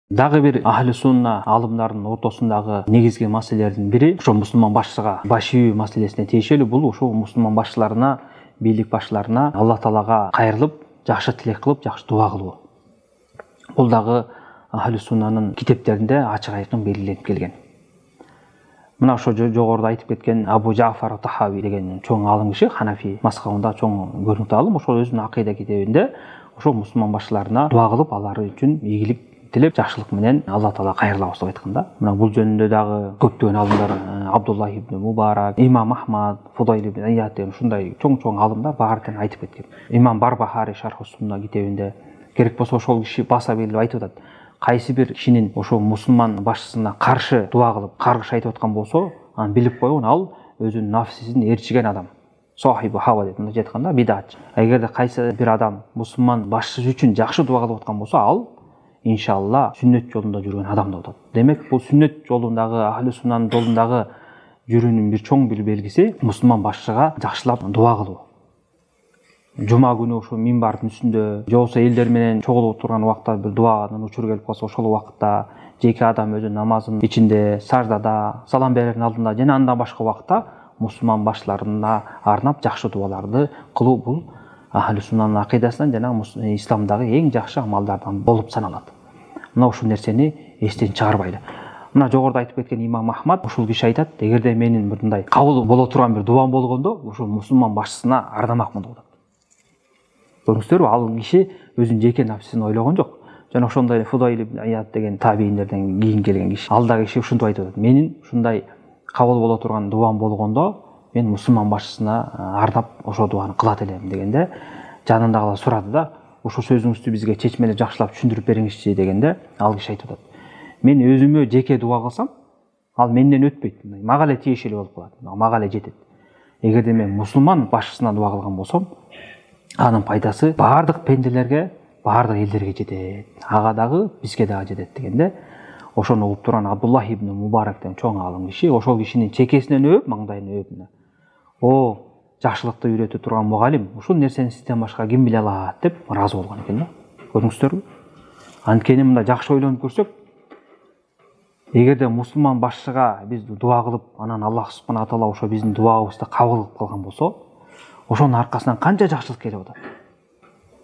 Дагы бир ахли сунна алымдарынын ортосундагы негизги маселелердин бири ошо мусулман башчыга баш ийүү маселесине тиешелүү. Бул ошо мусулман башчыларына, бийлик башчыларына Аллах Таалага кайрылып, жакшы тилек кылып, жакшы дуа кылуу. Бул дагы ахли суннанын китептеринде ачык айкын белгиленип келген. Мына ошо жогоруда айтып кеткен Абу Жафар Тахави деген чоң алым киши, Ханафи мазхабында чоң көрүнүктүү алым, ошол өзүнүн акыйда китебинде ошо мусулман башчыларына дуа кылып, алар үчүн ийгилик тилеп, жакшылык менен Аллах Таала кайрылабыз деп айткан да. Мына бул жөнүндө дагы көптөгөн алымдар Абдуллах ибн Мубарак, Имам Ахмад, Фудайл ибн Ият деген ушундай чоң алымдар баары тең айтып кеткен. Имам Барбахари Шарх ус-Сунна китебинде керек болсо ошол киши баса белгилеп айтып атат. Кайсы бир кишинин ошо мусулман башчысына каршы дуа кылып, каргыш айтып аткан болсо, аны билип койгон, ал өзүнүн нафсисин ээрчиген адам. Сохибу хава деп мындай айтканда бидатчы. Эгерде кайсы бир адам мусулман башчысы үчүн жакшы дуа кылып аткан болсо, ал иншалла сүннөт жолунда жүргөн адам деп атат. Демек, бул сүннөт жолундагы, ахли суннанын жолундагы жүрүүнүн бир чоң бир белгиси мусулман башчыга жакшылап дуа кылуу. Жума күнү ошо минбардын үстүндө, же болбосо элдер менен чогулуп турган убакта бир дуанын учуру келип калса, ошол убакытта жеке адам өзүнүн намазынын ичинде, саждада, салам берердин алдында жана андан башка убакытта мусулман башчыларына арнап жакшы дуаларды кылуу бул ахли суннанын акыйдасынан жана исламдагы эң жакшы амалдардан болуп саналат. Мына ушул нерсени эстен чыгарбайлы. Мына жогоруда айтып кеткен Имам Ахмад ушул киши айтат, эгерде менин мындай кабыл боло турган бир дуам болгондо, ушул мусулман башчысына ардамакмын деп атат. Көрүңүздөрбү, ал киши өзүнүн жеке нафсисин ойлогон жок. Жана ошондой Фудайл ибн Ият деген табийиндерден кийин келген киши. Ал да киши ушинтип айтып атат. Менин ушундай кабыл боло турган дуам болгондо, мен мусулман башчысына ардап ошо дуаны кылат элем дегенде, жанындагылар сурады да, ошол сөзүңүздү бизге чечмелеп жакшылап түшүндүрүп бериңизчи дегенде, ал киши айтып атат. Мен өзүмө жеке дуа кылсам, ал менден өтпөйт. Мага эле тиешелүү болуп калат. Мага эле жетет. Эгерде мен мусулман башчысына дуа кылган болсом, анын пайдасы бардык пенделерге, бардык элдерге жетет. Ага дагы, бизге дагы жетет дегенде, ошону угуп турган Абдуллах ибн Мубарак деген чоң алым киши, ошол кишинин чекесинен өөп, маңдайын өөп, о, жакшылыкты үйрөтө турган мугалим, ушул нерсени сизден башка ким биле алат деп ыраазы болгон экен да. Көрүңүздөрбү? Анткени мында жакшы ойлонуп көрсөк, эгерде мусулман башчыга биз дуа кылып, анан Аллах субхана таала ошо биздин дуабызды кабыл кылып калган болсо, ошонун аркасынан канча жакшылык келип атат.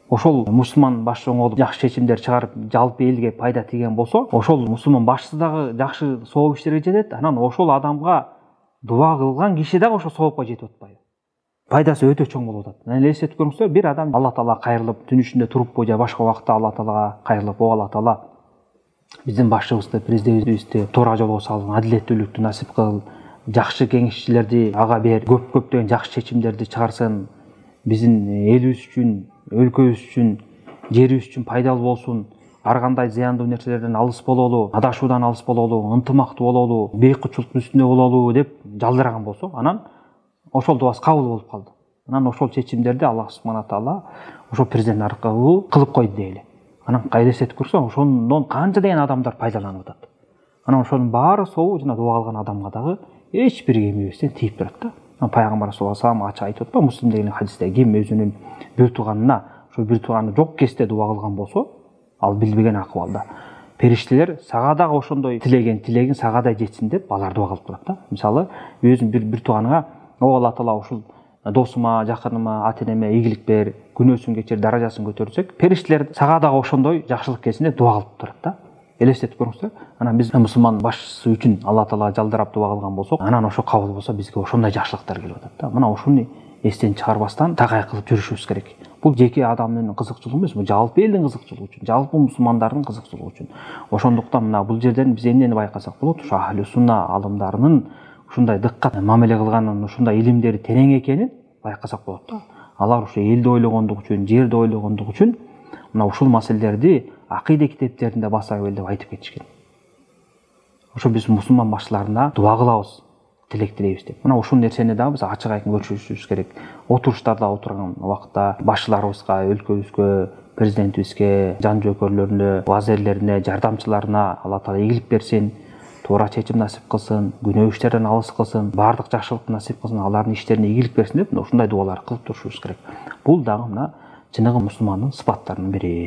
Ошол мусулман башчы оңолуп жакшы чечимдер чыгарып, жалпы элге пайда тийген болсо, ошол мусулман башчысы дагы жакшы сооп иштерге жетет, анан ошол адамга дуа кылган киши дагы ошо соопко жетип атпайбы? Пайдасы өтө чоң болуп атат. Мына элестетип көрүңүздөр, бир адам Аллах Таалага кайрылып, түн ичинде туруппу же башка убакытта Аллах Таалага кайрылып, о Аллах Таала, биздин башчыбызды, президентибизди туура жолго сал, адилеттүүлүктү насип кыл, жакшы кеңешчилерди ага бер, көптөгөн жакшы чечимдерди чыгарсын, биздин элибиз үчүн, өлкөбүз үчүн, жерибиз үчүн пайдалуу болсун, ар кандай зыяндуу нерселерден алыс бололу, адашуудан алыс бололу, ынтымактуу бололу, бейкутчулуктун үстүндө бололу деп жалдыраган болсо, анан ошол дуасы кабыл болуп калды. Анан ошол чечимдерди Аллах субхана таала ошол президент аркылуу кылып койду дейли. Анан элестетип көрсөң, ошондон канча деген адамдар пайдаланып атат. Анан ошонун баары сообу жана дуа кылган адамга дагы эч бир кемибезден тийип турат да. Пайгамбар саллаллаху алейхи вассалам ачык айтып атпа, Муслим деген хадисте, ким өзүнүн бир тууганына, ошо бир тууганы жок кезде дуа кылган болсо, ал билбеген акыбалда. Периштелер сага дагы ошондой тилегин сага да жетсин деп алар дуа кылып турат да. Мисалы, өзүң бир тууганыңа, о Аллах Таала ушул досума, жакыныма, ата-энеме ийгилик бер, күнөөсүн кечир, даражасын көтөрсөк, периштелер сага дагы ошондой жакшылык келсин деп дуа кылып турат да. Элестетип көрүңүздөр. Анан биз мусулман башчысы үчүн Аллах Таалага жалдырап дуа кылган болсок, анан ошо кабыл болсо, бизге ошондой жакшылыктар келип атат да. Мына ушуну эстен чыгарбастан такай кылып жүрүшүбүз керек. Бул жеке адамдын кызыкчылыгы эмес, бул жалпы элдин кызыкчылыгы үчүн, жалпы мусулмандардын кызыкчылыгы үчүн. Ошондуктан мына бул жерден биз эмнени байкасак болот? Ушу ахли сунна алымдарынын ушундай дыккат мамиле кылганын, ушундай илимдери терең экенин байкасак болот да. Алар ушу элди ойлогондугу үчүн, жерди ойлогондугу үчүн мына ушул маселелерди акыйда китептеринде баса келип айтып кетишкен. Ошо биз мусулман башчыларына дуа кылабыз, тилек тилейбиз деп. Мына ушул нерсени дагы биз ачык айкын көрсөтүшүбүз керек. Отуруштарда отурган убакта башчыларыбызга, өлкөбүзгө, президентибизге, жан жөөкөрлөрүнө, вазирлерине, жардамчыларына Аллах Таала ийгилик берсин, туура чечим насип кылсын, күнөө иштерден алыс кылсын, бардык жакшылыкты насип кылсын, алардын иштерине ийгилик берсин деп ушундай дуалар кылып турушубуз керек. Бул дагы мына чыныгы мусулмандын сыпаттарынын бири.